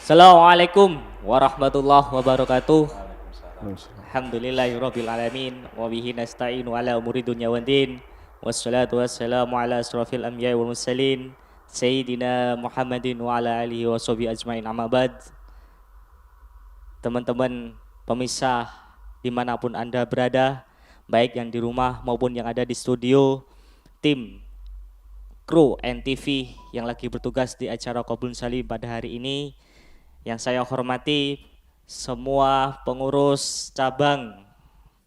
Assalamualaikum warahmatullahi wabarakatuh. Waalaikumsalam. Alhamdulillahirabbil alamin wa bihi nasta'inu ala umuri dunya waddin. Wassalatu wassalamu ala asrofil anbiya'i wal mursalin sayyidina Muhammadin wa ala alihi washabihi ajmain amma ba'd. Teman-teman pemirsa dimanapun Anda berada, baik yang di rumah maupun yang ada di studio, tim kru NTV yang lagi bertugas di acara Qabul Salim pada hari ini, yang saya hormati semua pengurus cabang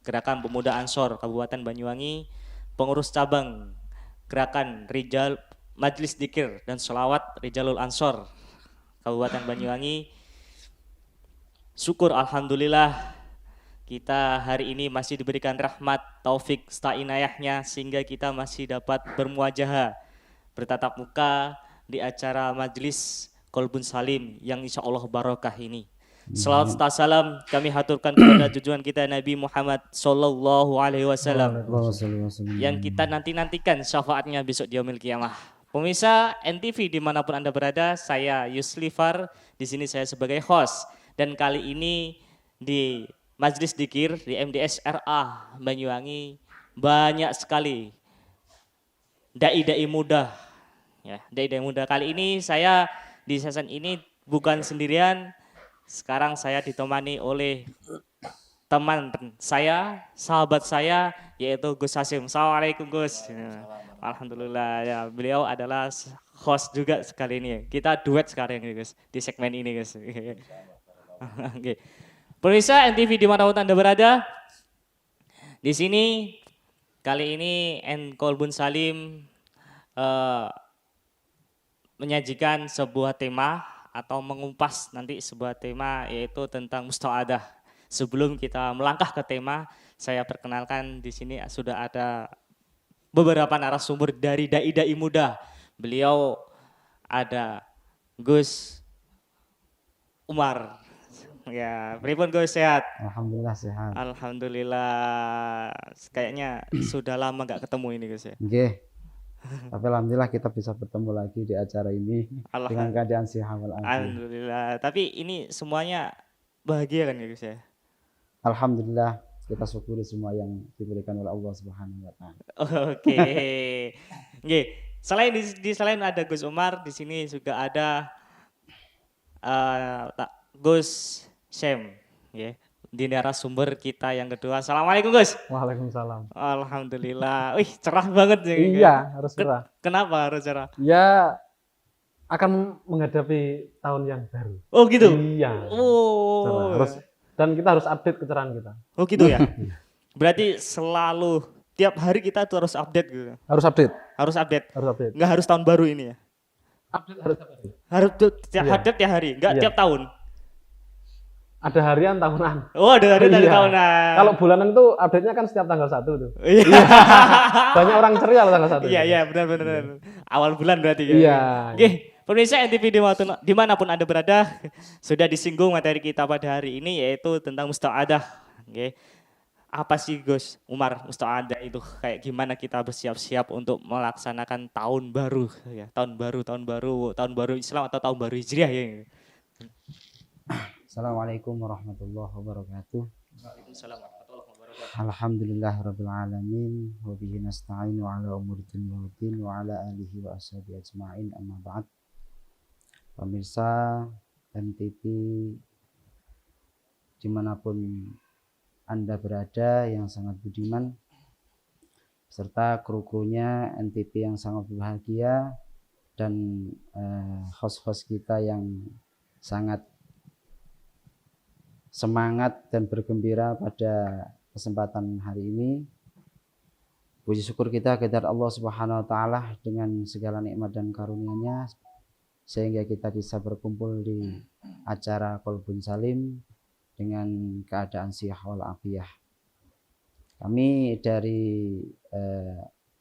Gerakan Pemuda Ansor Kabupaten Banyuwangi, pengurus cabang Gerakan Rijal Majlis Dikir dan Sholawat Rijalul Ansor Kabupaten Banyuwangi. Syukur alhamdulillah kita hari ini masih diberikan rahmat taufik serta inayahnya sehingga kita masih dapat bermuajahah, bertatap muka di acara Majlis Qalbun Salim yang insya Allah barokah ini. Salawat serta salam kami haturkan kepada junjungan kita Nabi Muhammad Sallallahu Alaihi Wasallam yang kita nantikan syafaatnya besok di yaumil qiyamah. Pemirsa NTV dimanapun Anda berada, saya Yuslifar, di sini saya sebagai host, dan kali ini di Majlis Dikir di MDS RA Banyuwangi banyak sekali dai-dai muda. Ya, dai-dai muda. Kali ini saya di season ini bukan sendirian. Sekarang saya ditemani oleh teman saya, sahabat saya, yaitu Gus Hasim. Assalamualaikum Gus. Ya, alhamdulillah ya, beliau adalah host juga sekali ini. Kita duet sekarang ini Gus di segmen ini Gus. Oke. Pemirsa NTV dimanapun Anda berada, di sini kali ini Qalbun Salim menyajikan sebuah tema atau mengumpas nanti sebuah tema yaitu tentang musta'adah. Sebelum kita melangkah ke tema, saya perkenalkan di sini sudah ada beberapa narasumber dari dai-dai muda. Beliau ada Gus Umar. Ya, pripun Gus, sehat? Alhamdulillah sehat. Alhamdulillah. Kayaknya sudah lama nggak ketemu ini Gus ya. Nggih. Tapi alhamdulillah kita bisa bertemu lagi di acara ini dengan keadaan sehat walafiat. Alhamdulillah. Tapi ini semuanya bahagia kan ya Gus ya? Alhamdulillah kita syukuri semua yang diberikan oleh Allah Subhanahu wa taala. Oke. Nggih. Selain ada Gus Umar, di sini juga ada Gus Syem, ya. Di narasumber kita yang kedua. Assalamualaikum Gus. Waalaikumsalam. Alhamdulillah. Wih, cerah banget ya. Iya, harus cerah. Kenapa harus cerah? Ya akan menghadapi tahun yang baru. Oh gitu. Iya. Oh. Cerah. Dan kita harus update kecerahan kita. Oh gitu ya. Berarti selalu tiap hari kita tuh harus update gitu. Harus update. Harus update. Harus update. Nggak harus tahun baru ini ya. Update harus tiap hari. Harus update tiap hari, nggak tiap tahun. Ada harian tahunan. Oh, ada harian tahunan. Kalau bulanan itu update-nya kan setiap tanggal 1 tuh. Iya. Banyak orang ceria loh tanggal 1. Iya, benar. Awal bulan berarti ya. Iya. Oke, pemirsa NTV dimanapun Anda berada, sudah disinggung materi kita pada hari ini yaitu tentang musta'adah. Oke. Apa sih Gus Umar musta'adah itu? Kayak gimana kita bersiap-siap untuk melaksanakan tahun baru ya, tahun baru Islam atau tahun baru Hijriah ya. Assalamualaikum warahmatullahi wabarakatuh. Waalaikumsalam warahmatullahi wabarakatuh. Alhamdulillahirabbil alamin wa bihi nasta'inu ala umuri dunya waddin wa ala alihi wa ashabihi ajmain amma ba'd. Pemirsa MTV dimanapun Anda berada yang sangat budiman, serta kru-krunya NTV yang sangat berbahagia, dan host-host kita yang sangat semangat dan bergembira pada kesempatan hari ini. Puji syukur kita kepada Allah Subhanahu wa taala dengan segala nikmat dan karunia-Nya sehingga kita bisa berkumpul di acara Qalbun Salim dengan keadaan sihat walafiat. Kami dari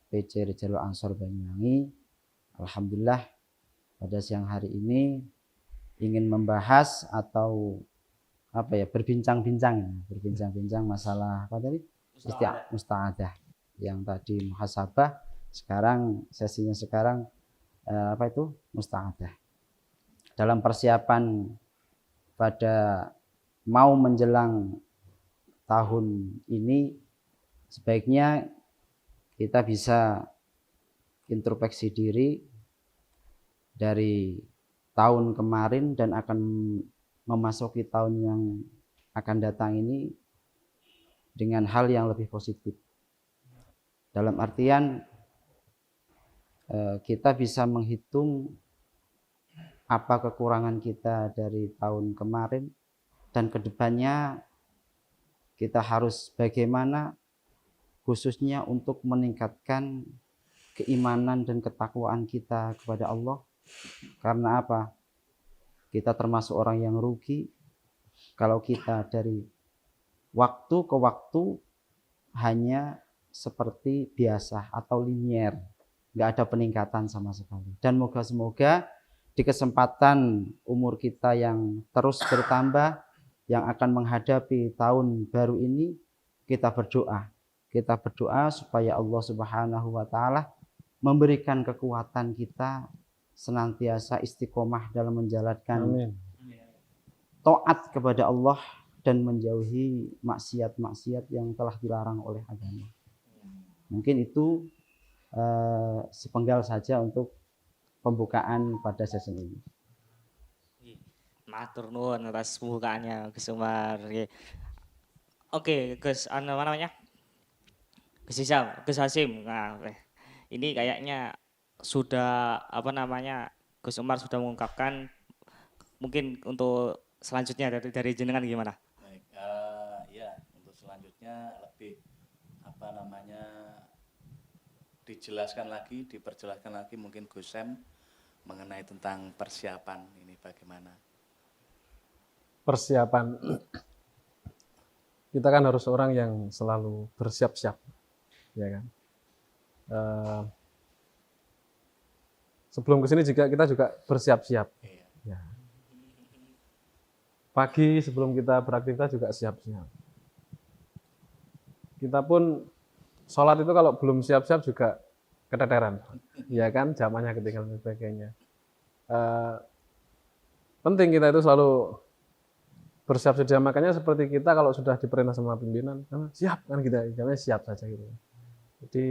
PC Rijalul Ansor Banyuwangi, alhamdulillah pada siang hari ini ingin membahas atau berbincang-bincang masalah apa tadi? Musta'adah. Yang tadi muhasabah, sesinya sekarang musta'adah. Dalam persiapan pada mau menjelang tahun ini sebaiknya kita bisa introspeksi diri dari tahun kemarin dan akan memasuki tahun yang akan datang ini dengan hal yang lebih positif. Dalam artian kita bisa menghitung apa kekurangan kita dari tahun kemarin dan kedepannya kita harus bagaimana khususnya untuk meningkatkan keimanan dan ketakwaan kita kepada Allah. Karena apa? Kita termasuk orang yang rugi kalau kita dari waktu ke waktu hanya seperti biasa atau linier, nggak ada peningkatan sama sekali. Dan moga-moga di kesempatan umur kita yang terus bertambah, yang akan menghadapi tahun baru ini, kita berdoa supaya Allah Subhanahu wa Ta'ala memberikan kekuatan kita senantiasa istiqomah dalam menjalankan taat kepada Allah dan menjauhi maksiat-maksiat yang telah dilarang oleh agama. Mungkin itu sepenggal saja untuk pembukaan pada sesi ini. Matur nuwun atas pembukaannya Gus Umar. Oke, Gus, apa namanya? Gus Hasim. Nah, ini kayaknya sudah apa namanya? Gus Umar sudah mengungkapkan. Mungkin untuk selanjutnya dari jenengan gimana? Baik, ya untuk selanjutnya lebih apa namanya diperjelaskan lagi mungkin Gus Sem mengenai tentang persiapan ini bagaimana? Persiapan. Kita kan harus orang yang selalu bersiap-siap, ya kan. Sebelum kesini juga kita juga bersiap-siap. Iya. Ya. Pagi sebelum kita beraktivitas juga siap-siap. Kita pun sholat itu kalau belum siap-siap juga keteteran, ya kan, zamannya ketinggalan dan sebagainya. Penting kita itu selalu bersiap sedia, makanya seperti kita kalau sudah diperintah sama pimpinan, siap kan kita, jamnya siap saja gitu. Jadi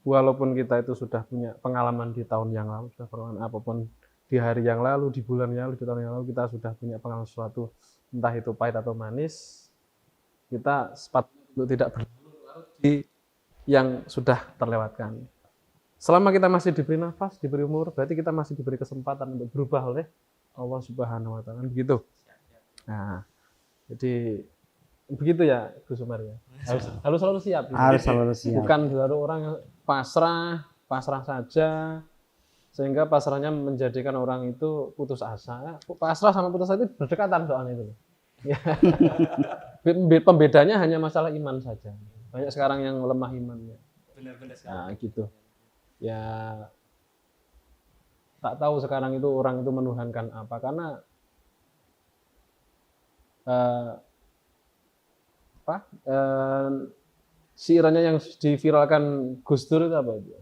walaupun kita itu sudah punya pengalaman di tahun yang lalu, sudah pengalaman apapun di hari yang lalu, di bulan yang lalu, di tahun yang lalu, kita sudah punya pengalaman sesuatu, entah itu pahit atau manis, kita sepatutnya untuk tidak berlarut di yang sudah terlewatkan. Selama kita masih diberi nafas, diberi umur, berarti kita masih diberi kesempatan untuk berubah oleh Allah Subhanahu wa Ta'ala, begitu. Nah, jadi begitu ya Gus Umar ya. Harus selalu siap. Gitu. Harus selalu siap. Bukan selalu orang yang pasrah saja, sehingga pasrahnya menjadikan orang itu putus asa. Pasrah sama putus asa itu berdekatan soalnya itu. Ya. Pembedanya hanya masalah iman saja. Banyak sekarang yang lemah imannya. Benar-benar sekali. Nah, gitu. Ya, tak tahu sekarang itu orang itu menuhankan apa, karena siirannya yang diviralkan Gus Dur itu apa itu?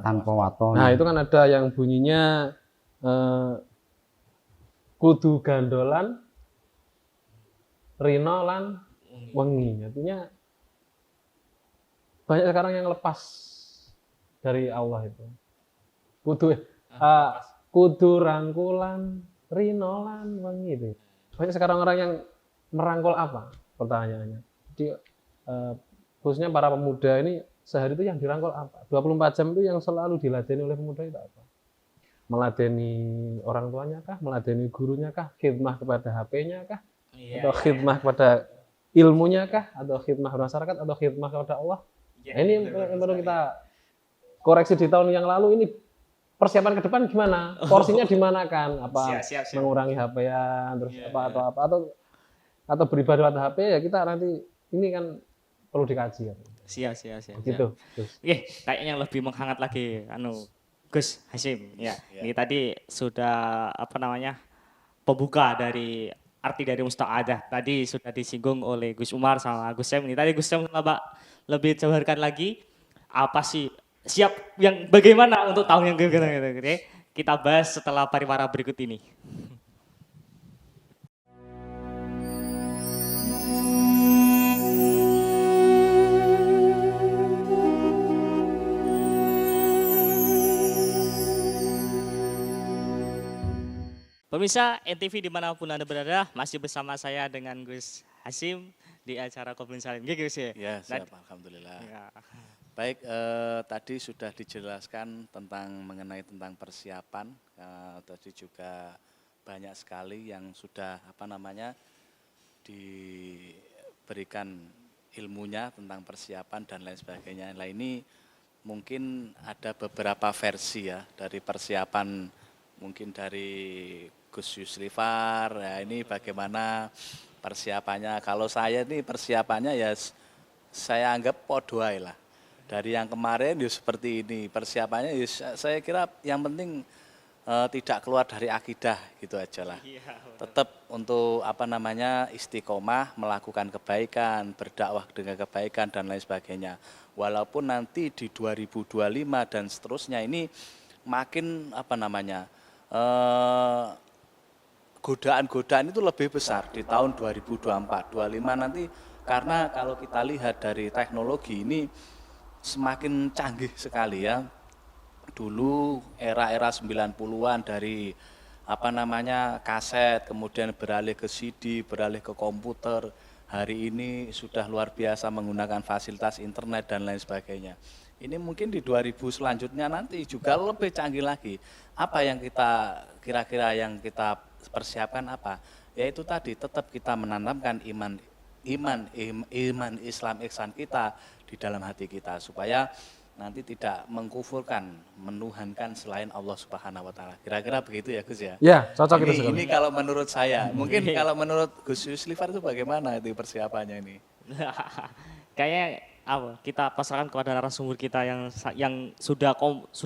Tanpa waton. Nah, itu kan ada yang bunyinya kudu gandolan rino lan wengi. Artinya banyak sekarang yang lepas dari Allah itu. Kudu rangkulan rino lan wengi itu. Banyak sekarang orang yang merangkul apa? Pertanyaannya. Jadi khususnya para pemuda ini sehari itu yang dirangkul apa? 24 jam itu yang selalu diladeni oleh pemuda itu apa? Meladeni orang tuanya kah? Meladeni gurunya kah? Khidmah kepada HP-nya kah? Atau khidmah kepada ilmunya kah? Atau khidmah masyarakat? Atau khidmah kepada Allah? Nah, ini yang perlu kita koreksi di tahun yang lalu ini. Persiapan ke depan gimana? Porsinya dimanakan? Apa Siap. mengurangi HP-an terus atau beribadah pada HP ya, kita nanti ini kan perlu dikaji. Siap. Gitu. Oke, kayaknya yang lebih menghangat lagi Gus Hasim ya. Ini tadi sudah apa namanya? Pembuka dari arti dari musta'adah. Tadi sudah disinggung oleh Gus Umar sama Gus Sem. Ini tadi Gus Sem lebih jabarkan lagi apa sih siap yang bagaimana untuk tahun yang gitu. kita bahas setelah pariwara berikut ini. Pemirsa NTV dimanapun Anda berada, masih bersama saya dengan Gus Hasim di acara Kopling Salim. Gitu Gus ya? Ya, siap, alhamdulillah. Ya. Baik, tadi sudah dijelaskan mengenai tentang persiapan. Tadi juga banyak sekali yang sudah diberikan ilmunya tentang persiapan dan lain sebagainya. Nah, ini mungkin ada beberapa versi ya dari persiapan, mungkin dari Gus Yuslifar. Ya, ini bagaimana persiapannya. Kalau saya ini persiapannya ya saya anggap podo ae lah. Dari yang kemarin ya seperti ini persiapannya ya, saya kira yang penting tidak keluar dari akidah gitu aja lah. Tetap untuk istiqomah, melakukan kebaikan, berdakwah dengan kebaikan dan lain sebagainya. Walaupun nanti di 2025 dan seterusnya ini makin godaan-godaan itu lebih besar di tahun 2024, 25 nanti, karena kalau kita lihat dari teknologi ini semakin canggih sekali ya. Dulu era-era 90-an dari kaset, kemudian beralih ke CD, beralih ke komputer. Hari ini sudah luar biasa menggunakan fasilitas internet dan lain sebagainya. Ini mungkin di 2000 selanjutnya nanti juga lebih canggih lagi. Apa yang kita kira-kira yang kita persiapkan apa? Yaitu tadi tetap kita menanamkan iman Islam ihsan kita di dalam hati kita supaya nanti tidak mengkufurkan, menuhankan selain Allah Subhanahu wa taala. Kira-kira begitu ya Gus ya? Ya, cocok itu sekali. Ini kalau menurut saya. Mungkin kalau menurut Gus Yuslifar itu bagaimana itu persiapannya ini? Kayaknya kita pasrahkan kepada narasumber kita yang sudah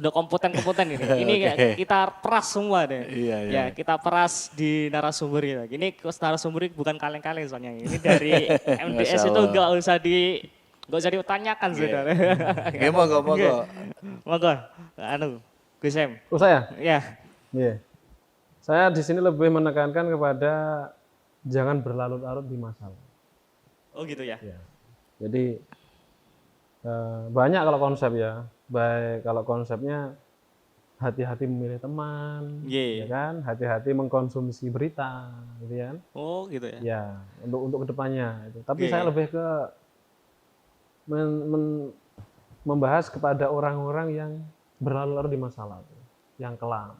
kompeten ini. Ini kita peras semua deh. Iya. Ya, kita peras di narasumber kita. Ini narasumber bukan kaleng-kaleng soalnya. Ini dari MDS itu enggak usah ditanyakan sudah. Oke, monggo. Monggo. Gus Sem. Oh, saya? Ya. Iya. Saya di sini lebih menekankan kepada jangan berlarut-larut di masalah. Oh gitu ya. Ya. Jadi banyak kalau konsep ya. Baik kalau konsepnya hati-hati memilih teman, ya kan? Hati-hati mengkonsumsi berita, gitu kan? Oh gitu ya. Ya, untuk kedepannya itu. Tapi saya lebih ke membahas kepada orang-orang yang berlarut-larut di masalah, yang kelam.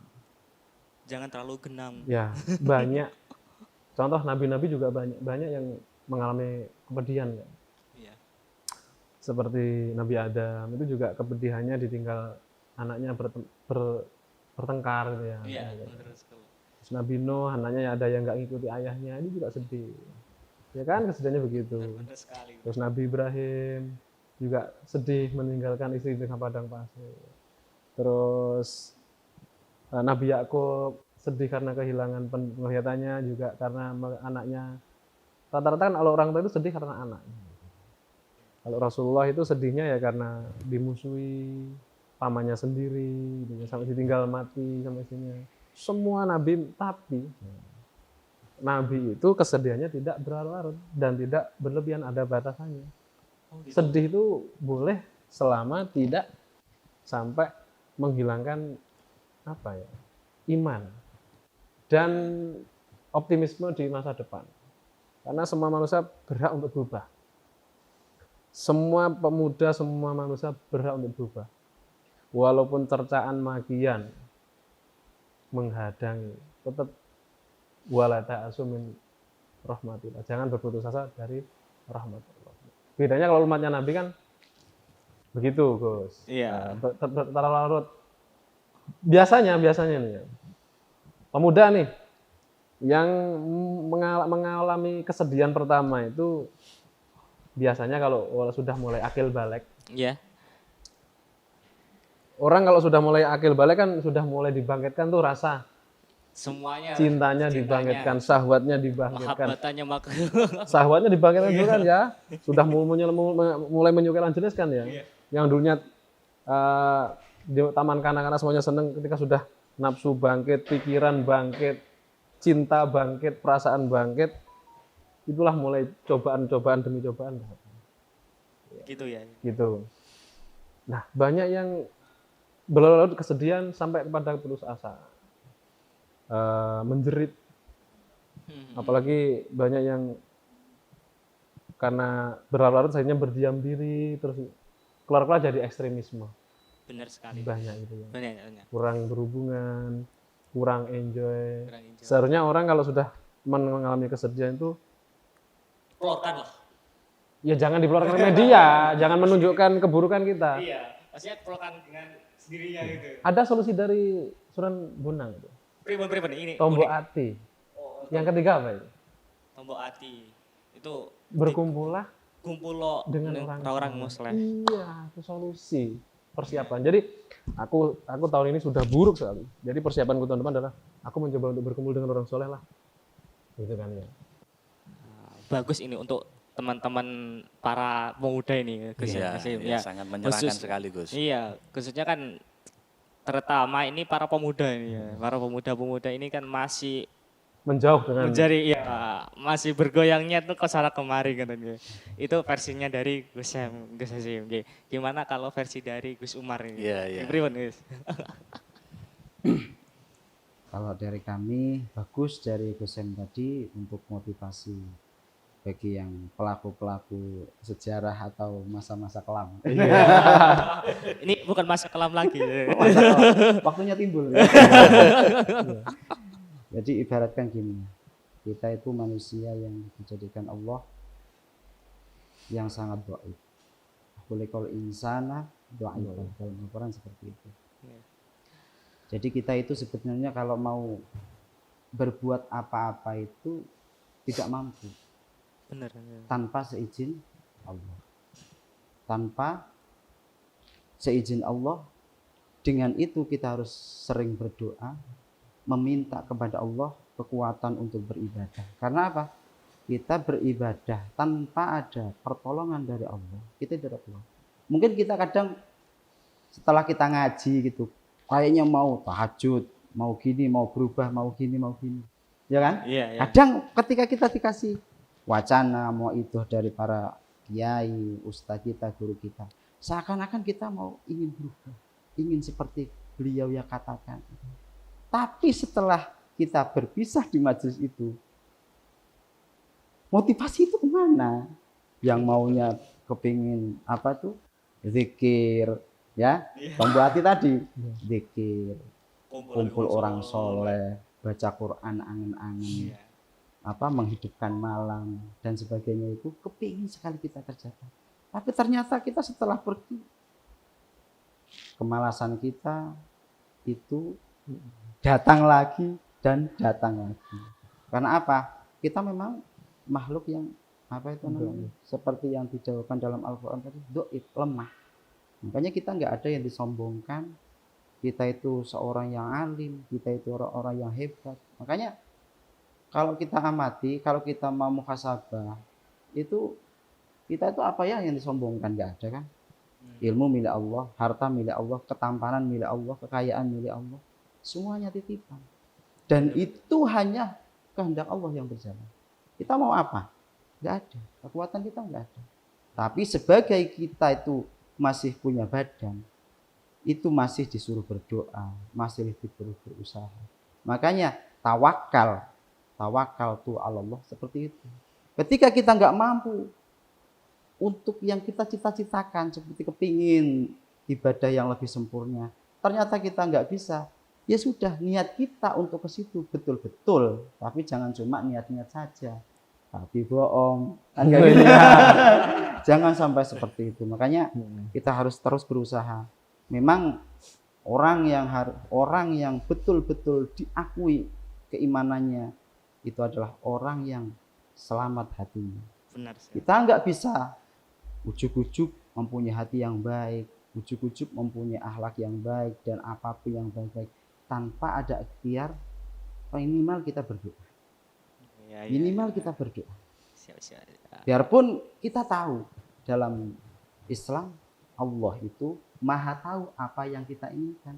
Jangan terlalu genam. Ya, banyak. Contoh nabi-nabi juga banyak yang mengalami kepedihan ya. Seperti Nabi Adam itu juga kepedihannya ditinggal anaknya bertengkar gitu ya. Iya, Terus Nabi Nuh anaknya ada yang nggak ngikuti ayahnya, ini juga sedih. Ya kan kesedihannya begitu. Terus Nabi Ibrahim juga sedih meninggalkan istri di padang pasir. Terus Nabi Yakub sedih karena kehilangan penglihatannya, juga karena anaknya. Rata-rata kan kalau orang tua itu sedih karena anak. Kalau Rasulullah itu sedihnya ya karena dimusuhi pamannya sendiri, sampai ditinggal mati sama istrinya. Semua nabi, tapi nabi itu kesedihannya tidak berlarut-larut dan tidak berlebihan, ada batasannya. Sedih itu boleh selama tidak sampai menghilangkan iman dan optimisme di masa depan. Karena semua manusia berhak untuk berubah. Semua pemuda, semua manusia berhak untuk berubah. Walaupun cercaan magian menghadangi, tetap wala ta'asu min rahmatillah. Jangan berputus asa dari rahmatullah. Bedanya kalau umatnya Nabi kan begitu, Gus. Iya. Terlarut. Biasanya nih ya. Pemuda nih yang mengalami kesedihan pertama itu biasanya kalau sudah mulai akil balik. Iya. Orang kalau sudah mulai akil balik kan sudah mulai dibangkitkan tuh rasa semuanya. Cintanya dibangkitkan, syahwatnya dibangkitkan. Mahabbatanya Syahwatnya dibangkitkan itu kan ya. Sudah mulai menyukai lawan jenis kan ya. Yang dulunya di taman kanak-kanak semuanya seneng, ketika sudah nafsu bangkit, pikiran bangkit, cinta bangkit, perasaan bangkit, itulah mulai cobaan-cobaan demi cobaan. Gitu ya. Gitu. Nah, banyak yang berlarut kesedihan sampai kepada putus asa, menjerit. Apalagi banyak yang karena berlarut akhirnya berdiam diri, terus keluar jadi ekstremisme. Benar sekali. Banyak gitu ya. Banyak. Kurang berhubungan, kurang enjoy. Kurang enjoy. Seharusnya orang kalau sudah mengalami kesedihan itu, Keluarkan lah. ya jangan dikeluarkan ke media, jangan menunjukkan keburukan kita. Iya, maksudnya keluarkan dengan sendirinya gitu. Ada solusi dari Sunan Bonang itu. Pribon ini. Tombok unik. hati. Oh, Yang ketiga apa itu? tombok hati. Itu Berkumpullah kumpul lo dengan orang muslim. Iya, itu solusi persiapan. Jadi aku tahun ini sudah buruk sekali. Jadi persiapanku tahun depan adalah aku mencoba untuk berkumpul dengan orang soleh lah. Gitu kan ya. Bagus ini untuk teman-teman para pemuda ini, Gus. Iya, Ya. sangat menyerahkan Khusus- sekali, Gus. Iya, khususnya kan terutama ini para pemuda ini ya. Para pemuda-pemuda ini kan masih Menjauh dengan mencari ya, masih bergoyangnya tuh ke sana kemari katanya. Itu versinya dari Gus Hasim. Oke. Gimana kalau versi dari Gus Umar ini? Iya, iya. Pripun, Gus? Kalau dari kami bagus dari Gusem tadi untuk motivasi bagi yang pelaku-pelaku sejarah atau masa-masa kelam. Ini bukan masa kelam lagi. Masa kelam, waktunya timbul. Jadi ibaratkan gini, kita itu manusia yang dijadikan Allah yang sangat dhaif. Khuliqal insana dhaifan, dalam Al-Quran seperti itu. Jadi kita itu sebenarnya kalau mau berbuat apa-apa itu tidak mampu Benar. tanpa seizin Allah. Tanpa seizin Allah, dengan itu kita harus sering berdoa, meminta kepada Allah kekuatan untuk beribadah. Karena apa? Kita beribadah tanpa ada pertolongan dari Allah, kita tidak keluar. Mungkin kita kadang setelah kita ngaji gitu, kayaknya mau tahajud, mau gini, mau berubah, mau gini, ya kan? Iya. Kadang ketika kita dikasih wacana mau itu dari para kiai, ustadz kita, guru kita, seakan-akan kita mau ingin berubah, ingin seperti beliau yang katakan. Tapi setelah kita berpisah di majelis itu, motivasi itu kemana? Yang maunya kepingin apa tuh? Zikir, ya, tombol hati tadi, zikir, kumpul orang soleh, baca Quran angen-angen, apa menghidupkan malam dan sebagainya itu kepingin sekali kita kerjakan. Tapi ternyata kita setelah pergi, kemalasan kita itu datang lagi dan datang lagi. Karena apa? Kita memang makhluk yang apa itu namanya? Seperti yang dijawabkan dalam Al-Quran tadi, dhaif, lemah. Makanya kita nggak ada yang disombongkan. Kita itu seorang yang alim, kita itu orang-orang yang hebat. Makanya kalau kita amati, kalau kita mau muhasabah, itu kita itu apa ya yang disombongkan? Nggak ada kan? Ilmu milik Allah, harta milik Allah, ketampanan milik Allah, kekayaan milik Allah. Semuanya titipan. Dan itu hanya kehendak Allah yang berjalan. Kita mau apa? Nggak ada. Kekuatan kita nggak ada. Tapi sebagai kita itu masih punya badan, itu masih disuruh berdoa, masih disuruh berusaha. Makanya tawakal tu Allah seperti itu. Ketika kita nggak mampu untuk yang kita cita-citakan, seperti kepingin ibadah yang lebih sempurna, ternyata kita nggak bisa, ya sudah, niat kita untuk ke situ betul-betul, tapi jangan cuma niat-niat saja, tapi bohong, kan kayak gitu. Jangan sampai seperti itu. Makanya kita harus terus berusaha. Memang orang yang betul-betul diakui keimanannya itu adalah orang yang selamat hatinya. Benar. Kita nggak bisa ujuk-ujuk mempunyai hati yang baik, ujuk-ujuk mempunyai akhlak yang baik dan apapun yang baik-baik tanpa ada ikhtiar. Minimal kita berdoa. Minimal kita berdoa. Biarpun kita tahu dalam Islam Allah itu maha tahu apa yang kita inginkan,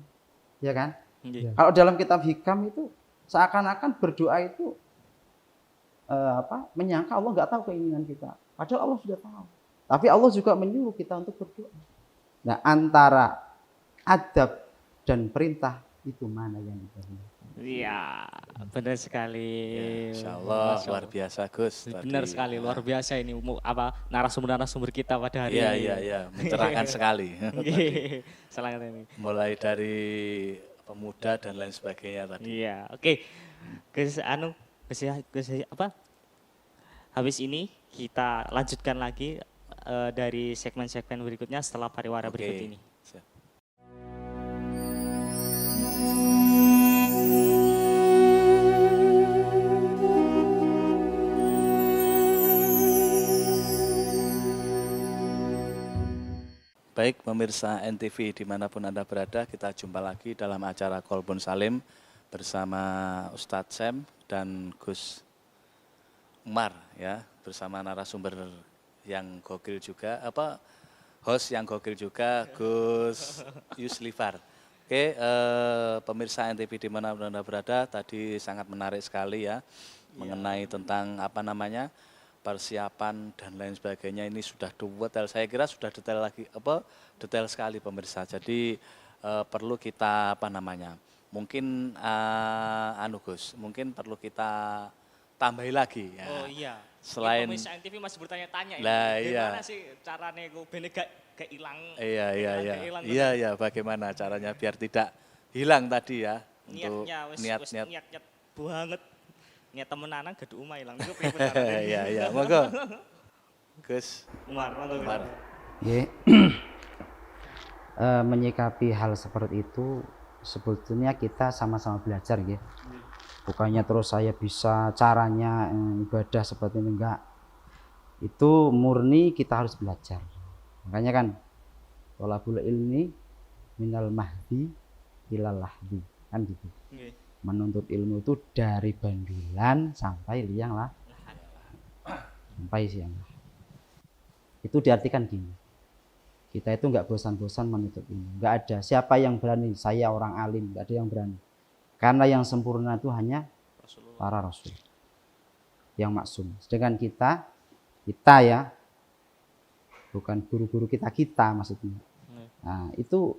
ya kan? Nggih. Kalau dalam kitab hikam itu seakan-akan berdoa itu menyangka Allah nggak tahu keinginan kita. Padahal Allah sudah tahu. Tapi Allah juga menyuruh kita untuk berdoa. Nah, antara adab dan perintah itu mana yang dikehendaki? Iya, benar sekali. Ya, Insya Allah Masya luar biasa Gus. Benar tadi. sekali, luar biasa ini narasumber kita pada hari Iya, ini. iya, mencerahkan sekali. Nggih, Selamat ini. Mulai dari pemuda dan lain sebagainya tadi. Iya, oke. Gus Habis ini kita lanjutkan lagi dari segmen-segmen berikutnya setelah pariwara Oke. berikut ini. Siap. Baik pemirsa NTV dimanapun Anda berada, kita jumpa lagi dalam acara Kolbun Salim bersama Ustadz Sem dan Gus Umar ya, bersama narasumber yang gokil juga, host yang gokil juga, Gus Yuslifar. Oke, pemirsa NTV dimanapun Anda berada, tadi sangat menarik sekali ya, mengenai tentang persiapan dan lain sebagainya. Ini sudah detail, saya kira sudah detail sekali pemirsa. Jadi perlu kita mungkin Gus, mungkin perlu kita tambahi lagi ya. Oh iya. Selain pemirsa NTV masih bertanya-tanya Lah, ini. iya. Gimana sih caranya gue bener gak hilang? Iya, bagaimana caranya biar tidak hilang tadi ya, untuk Niatnya niat. banget. Niat temenanan gak umah hilang. Itu pengen benar. Iya, monggo. Gus Umar. Ya. Menyikapi hal seperti itu sebetulnya kita sama-sama belajar ya. Bukannya terus saya bisa caranya ibadah seperti ini, enggak. Itu murni kita harus belajar. Makanya kan thalabul ilmi minal mahdi ilal lahdi, kan gitu. Menuntut ilmu itu dari bandulan sampai liang lah, sampai siang lah. Itu diartikan gini, kita itu nggak bosan-bosan menuntut ilmu, nggak ada. Siapa yang berani? Saya orang alim, nggak ada yang berani. Karena yang sempurna itu hanya para rasul yang maksum. Sedangkan kita ya, bukan guru-guru kita maksudnya. Nah, itu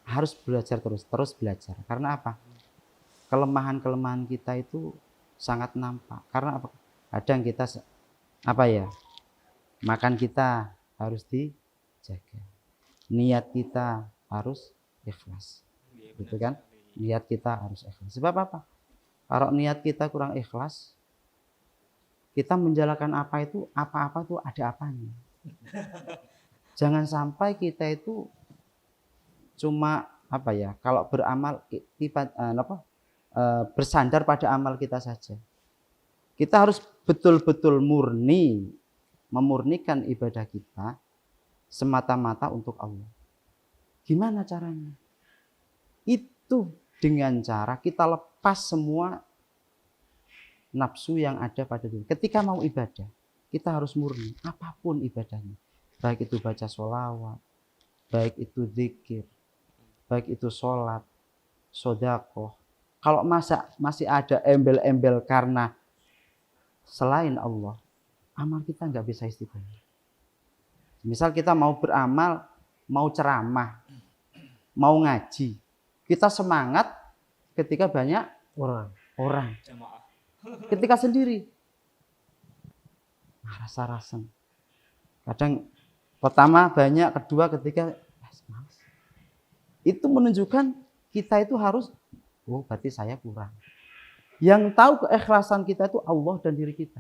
harus belajar terus belajar. Karena apa? Kelemahan-kelemahan kita itu sangat nampak. Karena apa? Kadang kita makan kita harus dijaga. Niat kita harus ikhlas. Gitu kan? Niat kita harus ikhlas. Sebab apa? Kalau niat kita kurang ikhlas, kita menjalankan apa-apa itu ada apanya. Jangan sampai kita itu cuma kalau beramal bersandar pada amal kita saja. Kita harus betul-betul memurnikan ibadah kita semata-mata untuk Allah. Gimana caranya? Itu dengan cara kita lepas semua nafsu yang ada pada diri. Ketika mau ibadah, kita harus murni apapun ibadahnya. Baik itu baca sholawat, baik itu zikir, baik itu sholat, sodakoh. Kalau masih ada embel-embel karena selain Allah, amal kita nggak bisa istiqomah. Misal kita mau beramal, mau ceramah, mau ngaji, kita semangat ketika banyak orang. Ketika sendiri, rasa-rasen. Kadang pertama banyak, kedua ketika malas. Itu menunjukkan kita itu harus, berarti saya kurang. Yang tahu keikhlasan kita itu Allah dan diri kita.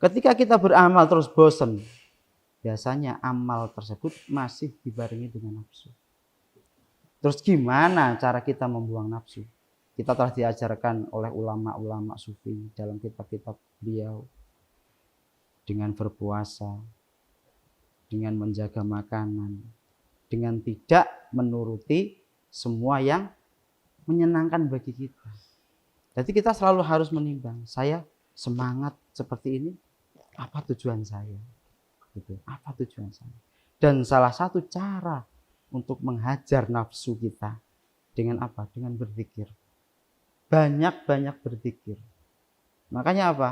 Ketika kita beramal terus bosan, biasanya amal tersebut masih dibarengi dengan nafsu. Terus gimana cara kita membuang nafsu? Kita telah diajarkan oleh ulama-ulama sufi dalam kitab-kitab beliau. Dengan berpuasa, dengan menjaga makanan, dengan tidak menuruti semua yang menyenangkan bagi kita. Jadi kita selalu harus menimbang, saya semangat seperti ini, apa tujuan saya? Gitu. Apa tujuan saya? Dan salah satu cara untuk menghajar nafsu kita Dengan apa? Dengan berzikir. Banyak-banyak berzikir. Makanya apa?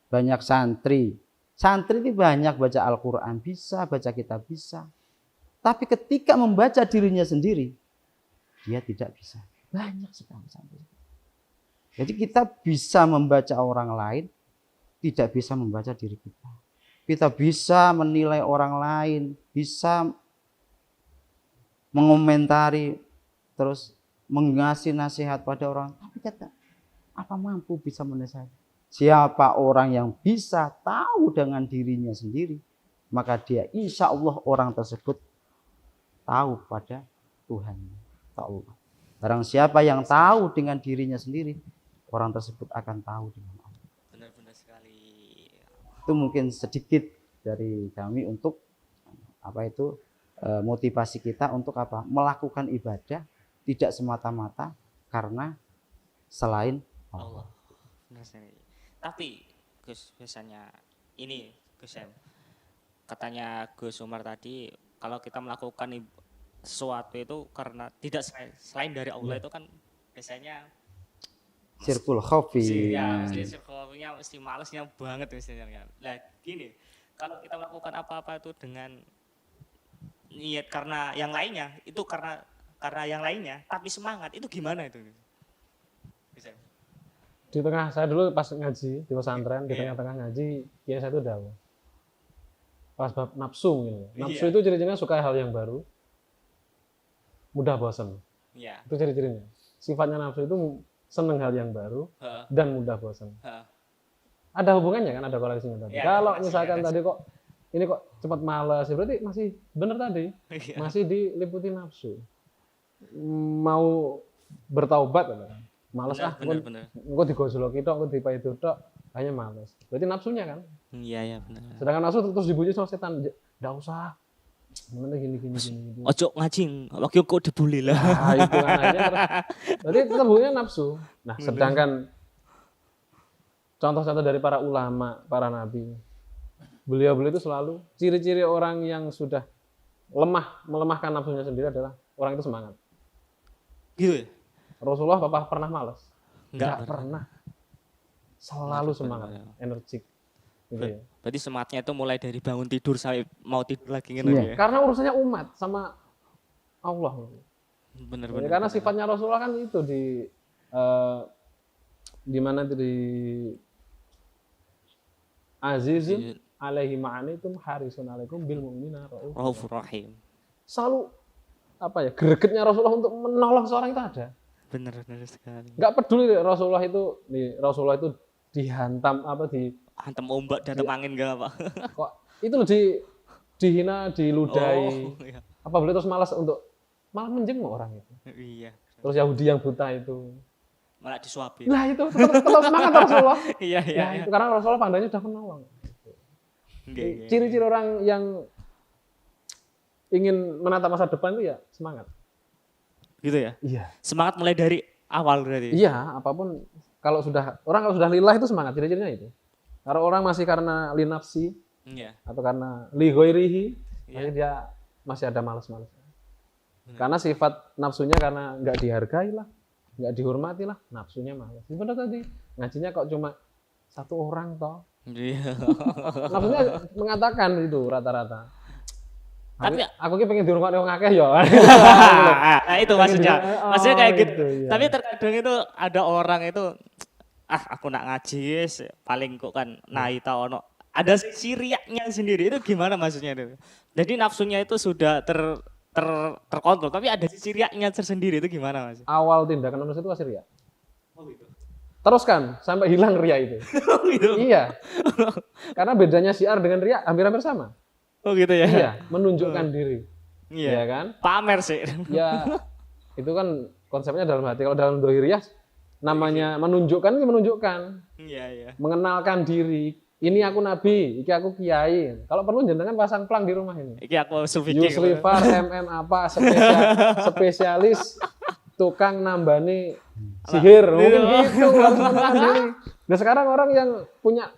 Banyak santri. Santri itu banyak baca Al-Quran, bisa, baca kitab bisa. Tapi ketika membaca dirinya sendiri, dia tidak bisa. Banyak sekali santri. Jadi kita bisa membaca orang lain, tidak bisa membaca diri kita. Kita bisa menilai orang lain, bisa mengomentari, terus mengasih nasihat pada orang. Tapi kita apa mampu bisa menasihati? Siapa orang yang bisa tahu dengan dirinya sendiri, maka dia insya Allah orang tersebut tahu pada Tuhan. Allah. Barang siapa yang tahu dengan dirinya sendiri, orang tersebut akan tahu dengan Allah. Benar-benar sekali. Itu mungkin sedikit dari kami untuk motivasi kita untuk apa? Melakukan ibadah tidak semata-mata karena selain Allah. Benar sekali. Tapi Gus, biasanya ini Gus Sam, katanya Gus Umar tadi, kalau kita melakukan sesuatu itu karena tidak selain dari Allah itu kan biasanya sirkul khofi. Ya, sirkulnya mesti malesnya banget misalnya. Nah gini, kalau kita melakukan apa-apa itu dengan niat karena yang lainnya, itu karena yang lainnya, tapi semangat, itu gimana itu? Bisa. Di tengah, saya dulu pas ngaji di pesantren, di tengah-tengah ngaji, ya saya itu udah pas bab nafsu gitu. Nafsu itu ciri-cirinya suka hal yang baru, mudah bosan. Iya. Itu ciri-cirinya. Sifatnya nafsu itu seneng hal yang baru dan mudah bosan. Ada hubungannya kan, ada korelasinya tadi. Kalau misalkan tadi kok ini kok cepat malas, berarti masih benar tadi, masih diliputi nafsu. Mau bertaubat kan? Malas bener. Engko digosloki tok, engko dipai tok, hanya malas. Berarti nafsunya kan? Iya benar. Sedangkan nafsu terus dibujuk sama setan, enggak usah. Mana gini. Ojo ngaji, waktu kok dibully lah. Nah, itu kan aja. Berarti tetap hubungannya nafsu. Nah, sedangkan contoh-contoh dari para ulama, para nabi, beliau itu selalu ciri-ciri orang yang sudah melemahkan nafsunya sendiri adalah orang itu semangat. Gitu. Rasulullah apa pernah malas? Enggak pernah. Selalu semangat, energik. Gitu ya. Berarti semangatnya itu mulai dari bangun tidur sampai mau tidur lagi gitu ya. Karena urusannya umat sama Allah. Benar. Karena sifatnya Rasulullah kan itu di mana itu di Azizun alaihi ma'anitum harisun alaikum bil mu'minina raufur rahim. Selalu gregetnya Rasulullah untuk menolong seorang itu ada. Benar sekali. Enggak peduli Rasulullah itu dihantam hantam ombak, datang angin enggak apa. Kok itu dihina, diludahi. Iya. Apa beliau terus malah menjenguk orang itu. Iya. Terus Yahudi yang buta itu malah disuapin. Lah itu tetap semangat Rasulullah. Iya. Itu karena Rasulullah pandangnya sudah menolong. Ciri-ciri orang yang ingin menata masa depan itu ya semangat. Gitu ya? Iya. Semangat mulai dari awal berarti. Iya, apapun kalau sudah lillah itu semangat, ciri-cirinya itu. Kalau orang masih karena linafsi atau karena li ghairihi, dia masih ada malas-malas. Karena sifat nafsunya karena nggak dihargai lah, nggak dihormati lah, nafsunya malas. Benar tadi, ngajinya kok cuma satu orang toh. Iya. Nafsunya mengatakan itu rata-rata. Tapi aku pengen dihormati orang akeh ya. Nah itu maksudnya. Maksudnya kayak gitu. Iya. Tapi terkadang itu ada orang itu aku nak ngaji paling kok kan naita ono. Ada siriaknya sendiri, itu gimana maksudnya itu? Jadi nafsunya itu sudah terkontrol, tapi ada siriaknya tersendiri, itu gimana Mas? Awal tindakan manusia itu pasti riak. Oh gitu. Teruskan sampai hilang riak itu. Gitu. Iya. Karena bedanya syiar dengan riak hampir-hampir sama. Oh gitu ya? Iya, menunjukkan diri. Iya kan? Pamer sih. Ya, itu kan konsepnya dalam hati. Kalau dalam dohiriyah, namanya menunjukkan. Iya. Mengenalkan diri. Ini aku nabi, ini aku kiai. Kalau perlu jenengan pasang plang di rumah ini. Iki aku Yusrifar, apa, spesialis tukang nambani sihir. Mungkin gitu, harus mengenalkan diri. Nah sekarang orang yang punya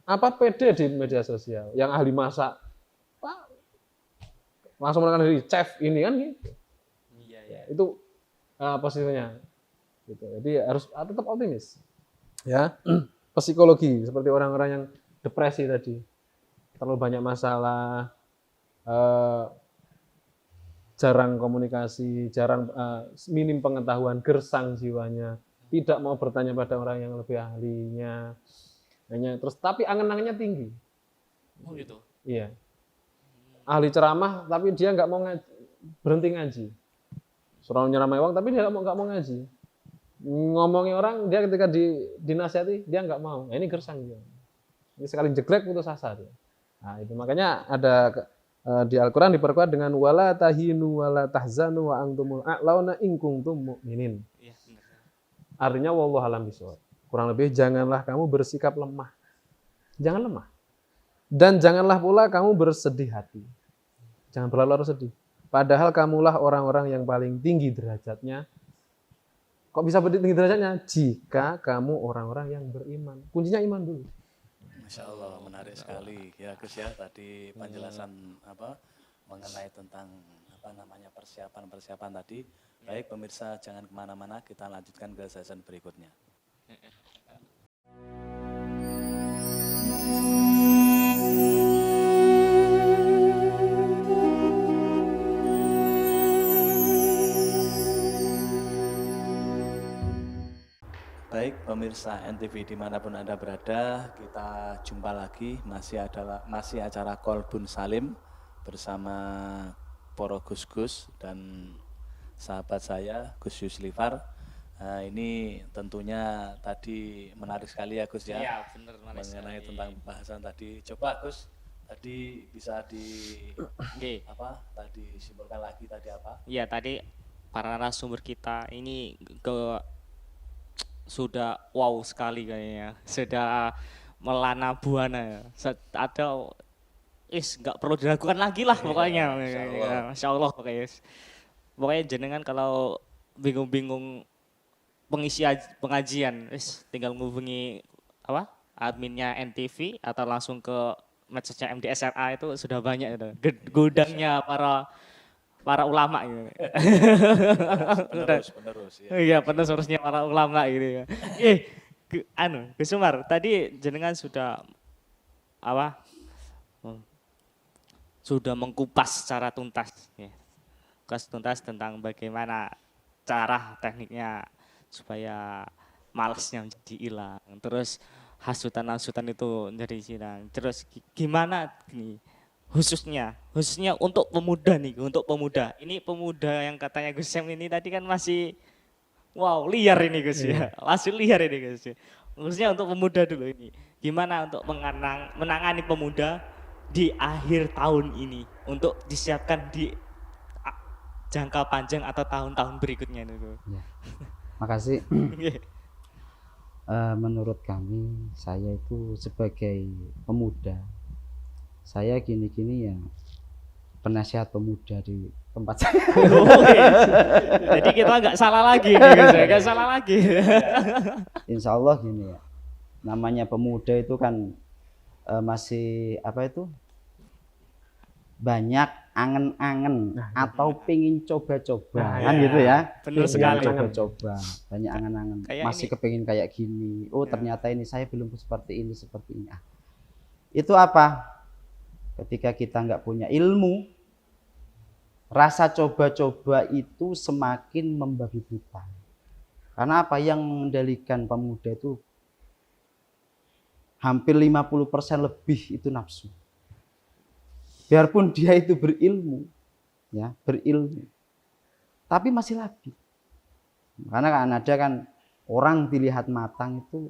PD di media sosial, yang ahli masak, langsung menekan diri chef ini kan gitu. Ya, itu positifnya. Gitu. Jadi harus tetap optimis. Ya, psikologi seperti orang-orang yang depresi tadi, terlalu banyak masalah, jarang komunikasi, minim pengetahuan, gersang jiwanya, tidak mau bertanya pada orang yang lebih ahlinya, tapi angan-angannya tinggi. Oh gitu. Iya. Ahli ceramah tapi dia nggak mau berhenti ngaji. Suruh nyeramai uang tapi dia nggak mau ngaji. Ngomongin orang dia ketika dinasihati dia nggak mau. Nah, ini gersang dia. Ini sekali jegrek putus asa dia. Nah, itu makanya ada di Al-Qur'an diperkuat dengan wala tahinu wala tahzanu wa antumul a'launa in kuntum mu'minin. Iya, benar. Artinya wallahu alam bishawab. Kurang lebih janganlah kamu bersikap lemah. Jangan lemah. Dan janganlah pula kamu bersedih hati. Jangan berlarut sedih. Padahal kamulah orang-orang yang paling tinggi derajatnya. Kok bisa tinggi derajatnya? Jika kamu orang-orang yang beriman. Kuncinya iman dulu. Masya Allah, menarik sekali ya Gus ya, tadi penjelasan mengenai tentang persiapan tadi. Baik pemirsa, jangan kemana-mana, kita lanjutkan ke sesi berikutnya. Baik pemirsa NTV dimanapun Anda berada, kita jumpa lagi, masih acara Kolbun Salim bersama Poro Gus-Gus dan sahabat saya Gus Yuslifar. Nah, ini tentunya tadi menarik sekali ya Gus ya, Iya, benar, mengenai tentang pembahasan tadi. Coba Gus, tadi bisa tadi simpulkan lagi tadi apa? Iya, tadi para narasumber kita ini sudah wow sekali kayaknya, sudah melana buana ya. Ada nggak perlu diragukan lagi lah pokoknya. Masya Allah pokoknya. Pokoknya jenengan kalau bingung-bingung pengisi pengajian, tinggal ngubungi adminnya NTV atau langsung ke medsosnya MDSRA, itu sudah banyak itu. Gudangnya para ulama gitu. Penerus ya. Iya, penerusnya para ulama gitu ya. Gus Umar, tadi jenengan sudah sudah mengkupas secara tuntas ya. Tuntas tentang bagaimana cara tekniknya supaya malasnya menjadi hilang. Terus hasutan-hasutan itu menjadi hilang. Terus gimana nih? Khususnya untuk pemuda nih, Ini pemuda yang katanya Gus Sem ini tadi kan masih liar ini Gus ya. Masih liar ini Gus ya. Khususnya untuk pemuda dulu ini. Gimana untuk menangani pemuda di akhir tahun ini untuk disiapkan di jangka panjang atau tahun-tahun berikutnya itu. Ya. Makasih. Menurut kami, saya itu sebagai pemuda, saya gini-gini ya penasihat pemuda di tempat saya. Jadi kita nggak salah lagi, nggak salah lagi. Insya Allah gini ya, namanya pemuda itu kan masih banyak angen-angen atau pingin coba-coba kan gitu ya. Benar sekali. Coba-coba, banyak angen-angen. Masih kepingin kayak gini. Ternyata ini saya belum seperti ini. Itu apa? Ketika kita nggak punya ilmu, rasa coba-coba itu semakin membabi buta. Karena apa? Yang mengendalikan pemuda itu hampir 50% lebih itu nafsu. Biarpun dia itu berilmu, tapi masih labil. Karena kan ada orang dilihat matang itu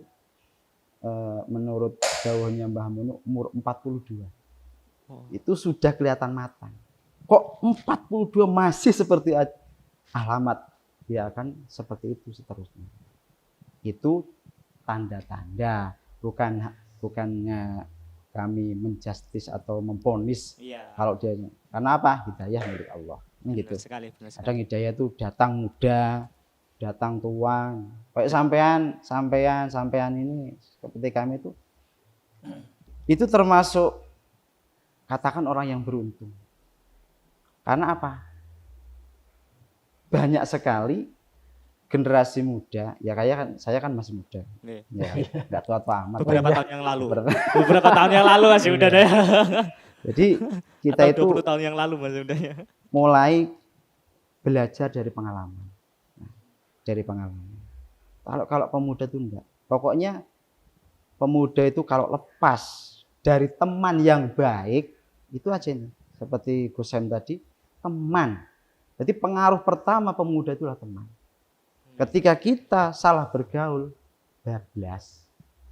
menurut dawuhnya Mbah Mun umur 42. Itu sudah kelihatan matang. Kok 42 masih seperti alamat, dia akan seperti itu seterusnya. Itu tanda-tanda, bukannya kami menjustis atau memponis kalau dia. Karena apa? Hidayah milik Allah. Gitu. Benar sekali. Kadang hidayah itu datang muda, datang tua. Kayak sampean ini seperti kami itu termasuk katakan orang yang beruntung. Karena apa? banyak sekali generasi muda, ya kayak kan saya kan masih muda, Nih, ya nggak tua-tua amat. beberapa tahun yang lalu. Beberapa- Beberapa tahun yang lalu masih udah deh. Jadi kita Atau itu 20 tahun yang lalu masih udah ya. mulai belajar dari pengalaman. Nah, dari pengalaman. Kalau pemuda itu enggak. Pokoknya pemuda itu kalau lepas dari teman yang baik, itu aja ini. Seperti Gus Sam tadi, teman. Jadi pengaruh pertama pemuda itulah teman. Ketika kita salah bergaul, bablas.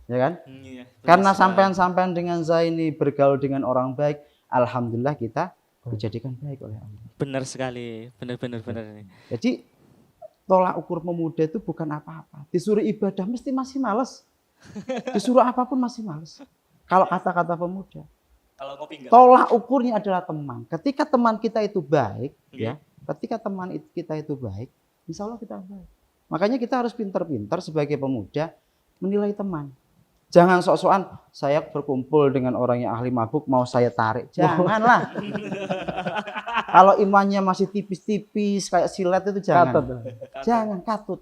Ya kan? Iya, Karena benar sekali. sampean-sampean dengan saya ini bergaul dengan orang baik, alhamdulillah kita dijadikan baik oleh Allah. Benar sekali, benar. Jadi tolak ukur pemuda itu bukan apa-apa. Disuruh ibadah mesti masih males. Disuruh apapun masih males. Kalau kata-kata pemuda, Kalau ngopi enggak? tolak ukurnya adalah teman. Ketika teman kita itu baik, Oke. ya, ketika teman kita itu baik, insya Allah kita baik. Makanya kita harus pintar-pintar sebagai pemuda menilai teman. Jangan sok-sokan saya berkumpul dengan orang yang ahli mabuk mau saya tarik. Janganlah. Kalau imannya masih tipis-tipis kayak silet itu jangan. Katut. Jangan katut.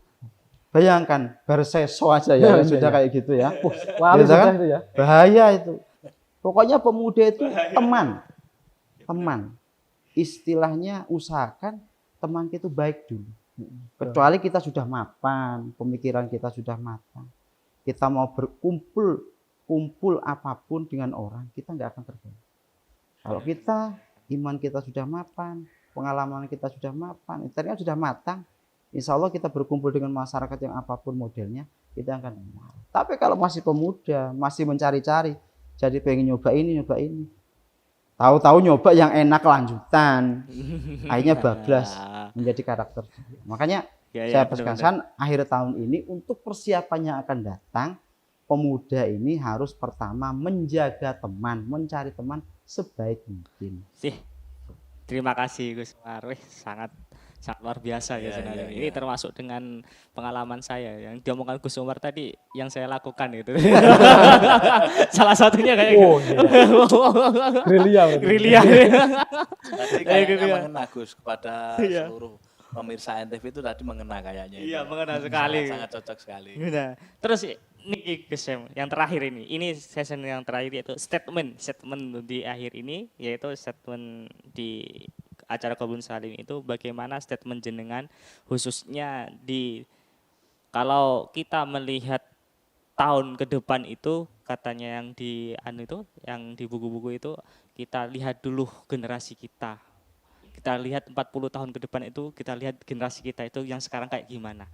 Bayangkan berseso aja ya, Iya, sudah iya. kayak gitu ya. Wali Gitu sudah kan? itu ya. Bahaya itu. Pokoknya pemuda itu teman. Teman. Istilahnya usahakan teman kita itu baik dulu. Kecuali kita sudah mapan, pemikiran kita sudah matang. Kita mau kumpul apapun dengan orang, kita nggak akan terganggu. Kalau kita, iman kita sudah mapan, pengalaman kita sudah mapan, intinya sudah matang, insya Allah kita berkumpul dengan masyarakat yang apapun modelnya, kita akan kenal. Tapi kalau masih pemuda, masih mencari-cari, jadi pengen nyoba ini, tahu-tahu nyoba yang enak lanjutan, akhirnya bablas menjadi karakter. Makanya Ya, saya benar-benar. pesankan akhir tahun ini untuk persiapan yang akan datang, pemuda ini harus pertama menjaga teman, mencari teman sebaik mungkin. Sih. Terima kasih Gus Umar. Wih, sangat luar biasa ya Iya, sebenarnya. iya, Ini iya. termasuk dengan pengalaman saya yang diomongkan Gus Umar tadi yang saya lakukan itu. Salah satunya kayak Oh, iya. Gerilya berarti. Gerilya. Tadi Kayak kayaknya gitu ya. mengena Gus kepada Iya. seluruh pemirsa NTV itu tadi mengena kayaknya. Iya, itu. mengena sekali. Sangat cocok sekali. Nah, terus ini Gus Sam, yang terakhir ini session yang terakhir yaitu statement di akhir ini yaitu statement di acara Kebun Salim itu bagaimana statement jenengan khususnya di kalau kita melihat tahun ke depan itu katanya yang di yang di buku-buku itu kita lihat dulu generasi kita. Kita lihat 40 tahun ke depan itu kita lihat generasi kita itu yang sekarang kayak gimana.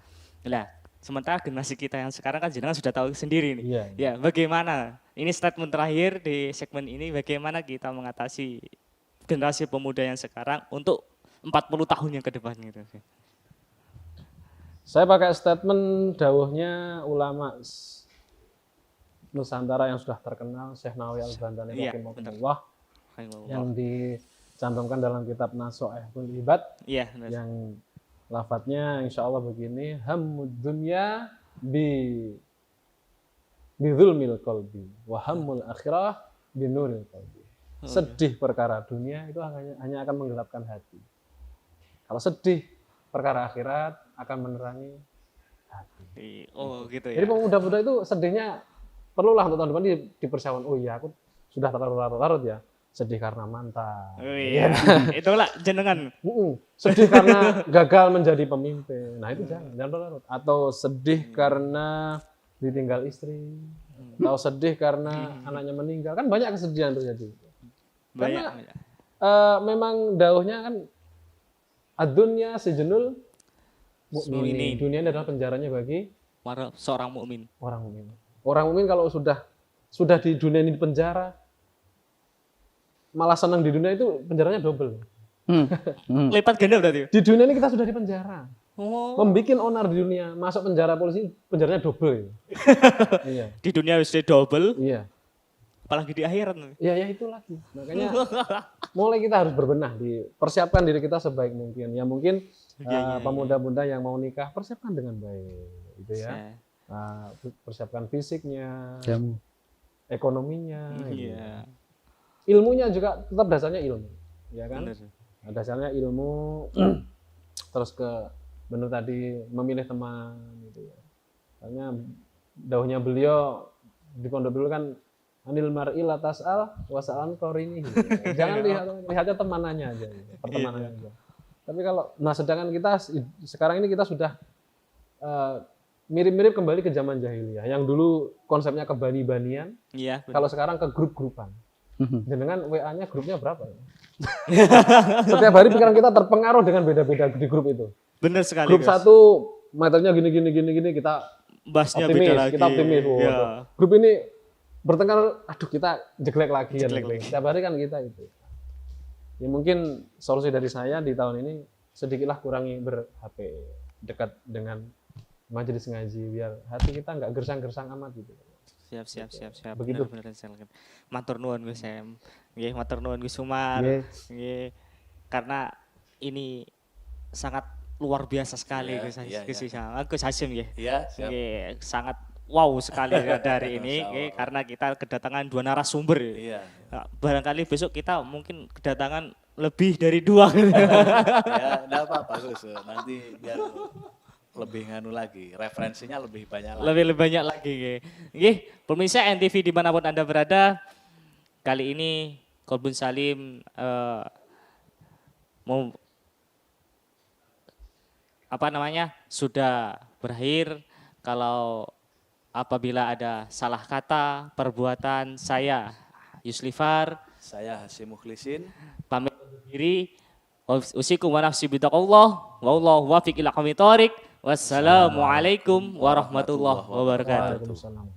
Nah, sementara generasi kita yang sekarang kan jenengan sudah tahu sendiri nih. Iya. Ya, bagaimana? Ini statement terakhir di segmen ini bagaimana kita mengatasi generasi pemuda yang sekarang untuk 40 tahun yang ke depan gitu. Saya pakai statement dawuhnya ulama Nusantara yang sudah terkenal, Syekh Nawawi Al-Bantani Iya, rahimahullah, yang dicantumkan dalam kitab Nasoehul Ibad, Iya, benar. yang lafadznya insya Allah begini, hammud dunya bi dzulmil qalbi wa hammul akhirah bi nuril qalbi. Sedih perkara dunia itu hanya akan menggelapkan hati. Kalau sedih perkara akhirat akan menerangi hati. Oh, gitu ya. Jadi pemuda-pemuda itu sedihnya perlulah untuk tahun depan dipersiapkan. Oh iya, aku sudah terlalu larut-larut ya. Sedih karena mantan. Oh, iya. Itulah jenengan. Sedih karena gagal menjadi pemimpin. Nah itu jangan larut. Atau sedih karena ditinggal istri. Atau sedih karena anaknya meninggal. Kan banyak kesedihan terjadi. Karena Banyak. memang dauhnya kan ad-dunya sijnul mu'minin. Mu'minin. Dunia ini adalah penjaranya bagi Seorang mukmin. orang mukmin. Orang mukmin kalau sudah di dunia ini di penjara, malah senang di dunia itu penjaranya double. Lipat ganda berarti. Di dunia ini kita sudah di penjara. Oh. Membikin onar di dunia, masuk penjara polisi, penjaranya double. Iya. Di dunia sudah double, Iya. apalagi di akhirat. Iya, ya itu lagi. Makanya mulai kita harus berbenah, persiapkan diri kita sebaik mungkin. Ya mungkin Iya. pemuda-pemuda yang mau nikah, persiapkan dengan baik, gitu ya. Saya- Persiapkan fisiknya, Jamu. ekonominya, gitu. Iya. Ilmunya juga tetap dasarnya ilmu, ya kan? Benar. Nah, dasarnya ilmu terus ke benar tadi memilih teman gitu ya. Soalnya dahulunya beliau di pondok dulu kan anil mar'i la tas'al wasa'an qarini gitu. Jangan lihatnya temanannya aja gitu, pertemanannya aja. Tapi kalau sedangkan kita sekarang ini kita sudah mirip-mirip kembali ke zaman jahiliyah yang dulu konsepnya kebani-banian. Iya. Kalau sekarang ke grup-grupan. Dengan WA-nya grupnya berapa ya? Setiap hari pikiran kita terpengaruh dengan beda-beda di grup itu. Benar sekali. Grup guys. satu materinya gini kita Bahasnya optimis, beda lagi. kita optimis. Ya. Grup ini bertengkar, aduh kita jelek lagi. Jelek lagi. Setiap hari kan kita itu. Ya mungkin solusi dari saya di tahun ini sedikitlah kurangi ber-HP, dekat dengan majelis ngaji biar hati kita nggak gersang-gersang amat gitu. Siap. Begitu. Bener. Matur nuwun Gus Sam. Nggih, matur nuwun Gus Umar. Nggih. Nggih. Karena ini sangat luar biasa sekali Iya, Gus iya, Gus iya. Sam. Gus Hasyim nggih. Iya, siap. Nggih, sangat wow sekali dari ini Masya nggih, Allah. karena kita kedatangan 2 narasumber. Iya. Nah, barangkali besok kita mungkin kedatangan lebih dari 2 gitu. Ya, enggak apa-apa Gus. Nanti biar lebih nganu lagi, referensinya lebih banyak lagi. Lebih banyak lagi nggih. Nggih, pemirsa NTV dimanapun Anda berada, kali ini Kolbun Salim mau sudah berakhir. Kalau apabila ada salah kata, perbuatan saya Yuslifar Saya Hasyim Mukhlisin. pamit undur diri. Usikum wa nafsi bitaqullah wallahu wafiq ila aqwamit thoriq. Wassalamualaikum warahmatullahi wabarakatuh. Waalaikumsalam.